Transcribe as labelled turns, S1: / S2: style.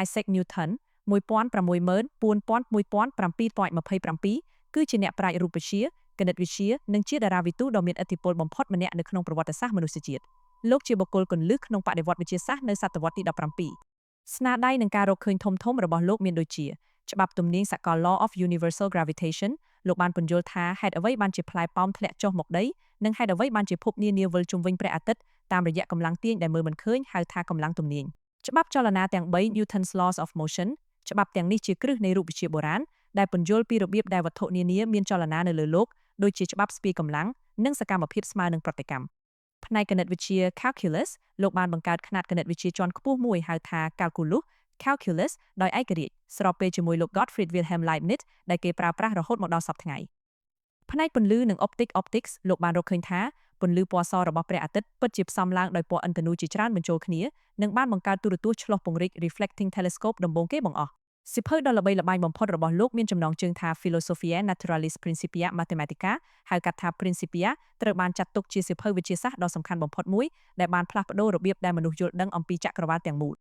S1: Isaac Newton 1600-1727គឺជាអ្នកប្រាជ្ញរូបវិទ្យាគណិតវិទ្យានិងជាតារាវិទូដ៏មានឥទ្ធិពលបំផុតម្នាក់នៅក្នុងប្រវត្តិសាស្ត្រមនុស្សជាតិលោកជាបុគ្គលគន្លឹះក្នុងបដិវត្តន៍វិទ្យាសាស្ត្រនៅសតវត្សរ៍ទី17ស្នាដៃនឹងការរកឃើញធំៗរបស់លោកមានដូចជាច្បាប់ទំនាញសកល Law of Universal Gravitation លោកបានពន្យល់ថាហេតុអ្វីបានជាផ្លែប៉ោមធ្លាក់ចុះមកដីនិងហេតុអ្វីបានជាភពនានាវិលជុំវិញព្រះអាទិត្យតាមរយៈកម្លាំងទាញដែលមើលមិនឃើញហៅថាកម្លាំងទំនាញច្បាប់ចលនាទាំង3 Newton's Laws of Motion ច្បាប់ទាំងនេះជាគ្រឹះនៃរូបវិទ្យាបុរាណដែលពន្យល់ពីរបៀបដែលវត្ថុនានាមានចលនានៅលើលោកដូចជាច្បាប់ស្ពាយកម្លាំងនិងសកម្មភាពស្មើនឹងប្រតិកម្មផ្នែកគណិតវិទ្យា Calculus លោកបានបង្កើតខ្នាតគណិតវិទ្យាជាន់ខ្ពស់មួយហៅថា Calculus ដោយឯករាជ្យស្របពេលជាមួយលោក Gottfried Wilhelm Leibniz ដែលគេប្រើប្រាស់រហូតមកដល់សព្វថ្ងៃផ្នែកពន្លឺនិង Optics លោកបានរកឃើញថាពន្លឺពណ៌សរបស់ព្រះអាទិត្យពិតជាផ្សំឡើងដោយពណ៌ឥន្ធនូជាច្រើនបញ្ចូលគ្នានិងបានបង្កើតទូរទស្សន៍ឆ្លុះពង្រីក Reflecting Telescope ដំបូងគេបង្អស់សៀវភៅដ៏ល្បីល្បាញបំផុតរបស់លោកមានចំណងជើងថា Philosophiae Naturalis Principia Mathematica ហៅកាត់ថា Principia ត្រូវបានចាត់ទុកជាសៀវភៅវិទ្យាសាស្ត្រដ៏សំខាន់បំផុតមួយដែលបានផ្លាស់ប្ដូររបៀបដែលមនុស្សយល់ដឹងអំពីចក្រវាឡទាំងមូល